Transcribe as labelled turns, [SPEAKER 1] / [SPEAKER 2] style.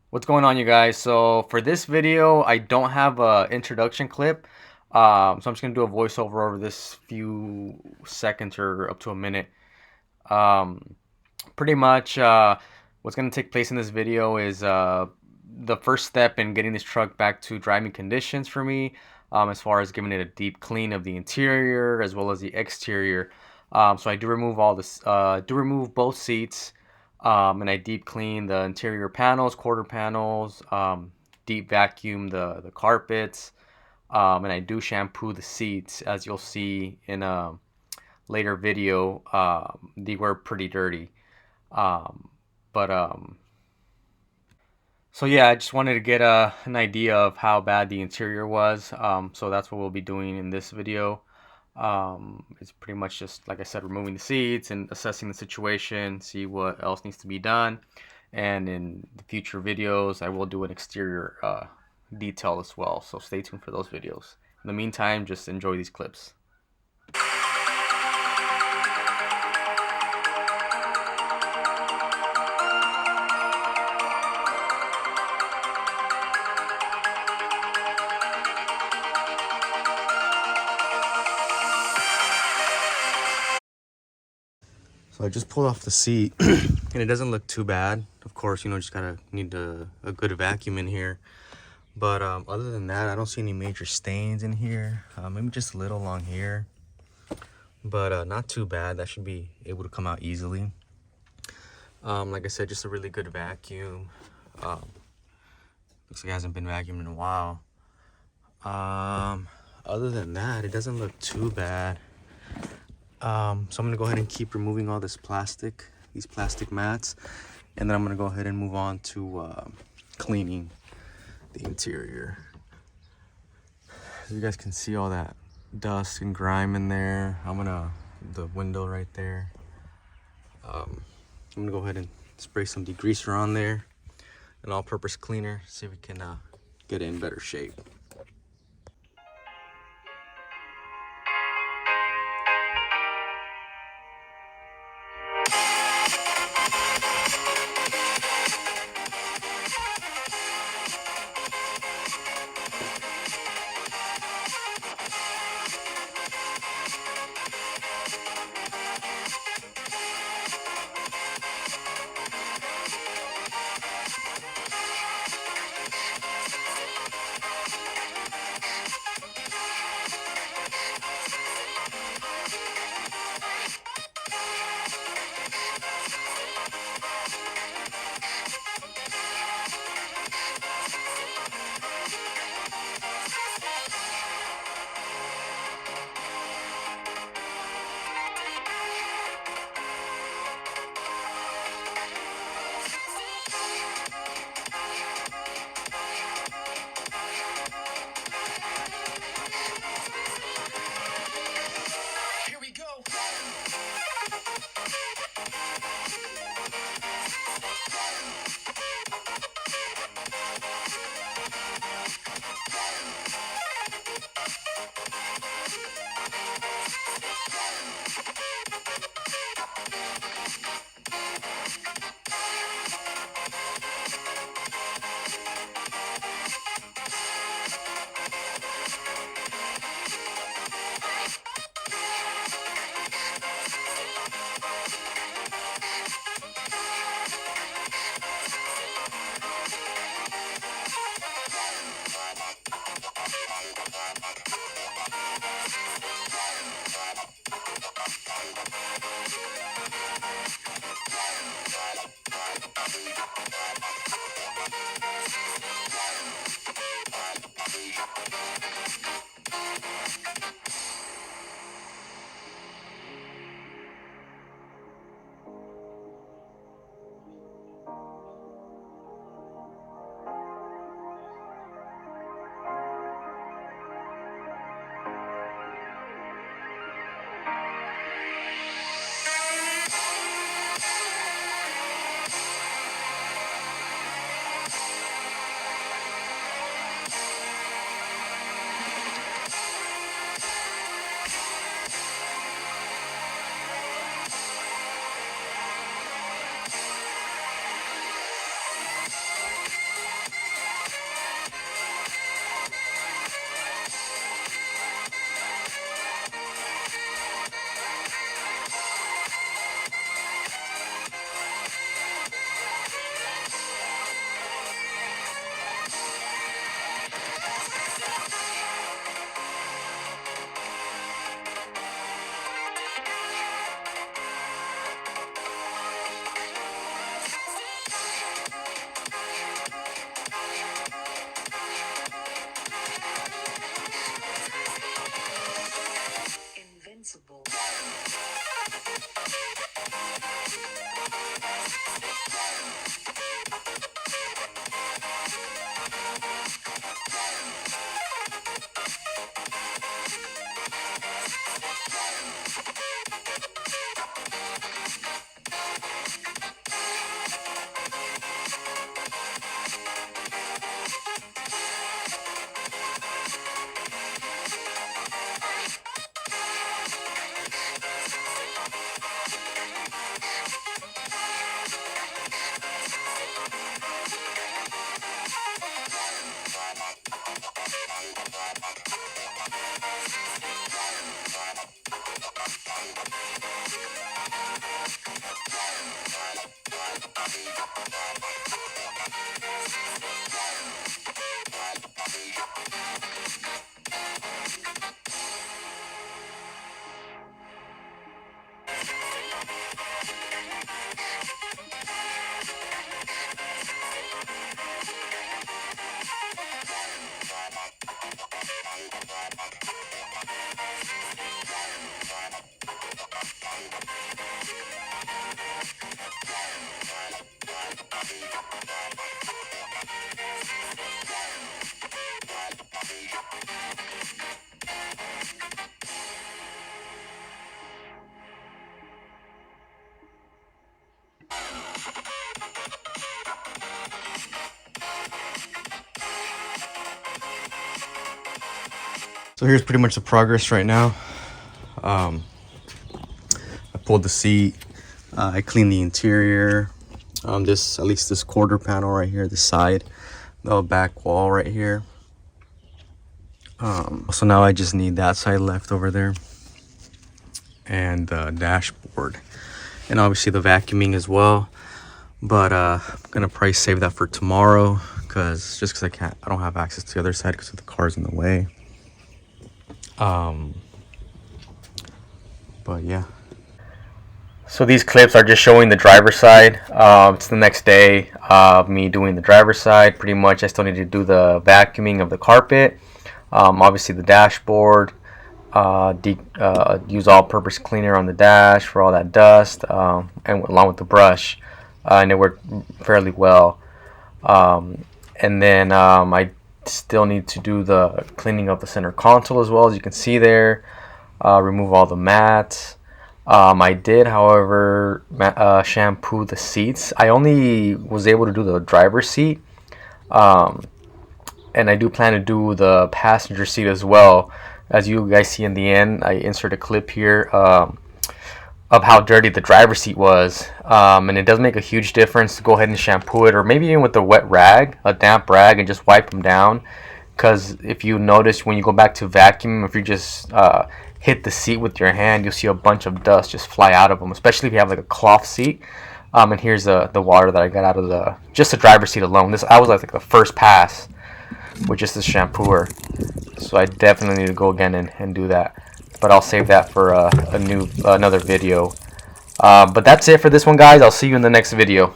[SPEAKER 1] What's going on, you guys? So for this video, I don't have a introduction clip, so I'm just gonna do a voiceover over this few seconds or up to a minute. Um, Pretty much, what's gonna take place in this video is the first step in getting this truck back to driving conditions for me, as far as giving it a deep clean of the interior as well as the exterior. So I do remove remove both seats, and I deep clean the interior panels, quarter panels, deep vacuum the carpets, and I do shampoo the seats, as you'll see in a later video. They were pretty dirty. Um, but so yeah, I just wanted to get an idea of how bad the interior was. So that's what we'll be doing in this video. It's pretty much just, like I said, removing the seats and assessing the situation, see what else needs to be done. And in the future videos, I will do an exterior detail as well. So stay tuned for those videos. In the meantime, just enjoy these clips. So I just pulled off the seat and it doesn't look too bad. Of course, just gotta need a good vacuum in here. But other than that, I don't see any major stains in here. Maybe just a little along here. But not too bad. That should be able to come out easily. Like I said, just a really good vacuum. Looks like it hasn't been vacuumed in a while. Other than that, it doesn't look too bad. So I'm gonna go ahead and keep removing all these plastic mats, and then I'm gonna go ahead and move on to cleaning the interior. As you guys can see, all that dust and grime in there. The window right there. I'm gonna go ahead and spray some degreaser on there, an all-purpose cleaner, see if we can get it in better shape. So here's pretty much the progress right now. I pulled the seat. I cleaned the interior. At least this quarter panel right here, the side, the back wall right here. So now I just need that side left over there, and the dashboard, and obviously the vacuuming as well. But I'm gonna probably save that for tomorrow, because I don't have access to the other side because the car's in the way. But yeah. So these clips are just showing the driver's side. It's the next day of me doing the driver's side. Pretty much I still need to do the vacuuming of the carpet. Obviously the dashboard. Use all-purpose cleaner on the dash for all that dust, and along with the brush. And it worked fairly well. And then I still need to do the cleaning of the center console as well, as you can see there. Remove all the mats. I did, however, shampoo the seats. I only was able to do the driver's seat, and I do plan to do the passenger seat as well. As you guys see in the end, I insert a clip here of how dirty the driver's seat was, and it does make a huge difference to go ahead and shampoo it, or maybe even with a wet rag, a damp rag, and just wipe them down. Because if you notice, when you go back to vacuum, if you just hit the seat with your hand, you'll see a bunch of dust just fly out of them, especially if you have like a cloth seat. And here's the water that I got out of just the driver's seat alone. I was like the first pass with just this shampooer, so I definitely need to go again and do that. But I'll save that for another video. But that's it for this one, guys. I'll see you in the next video.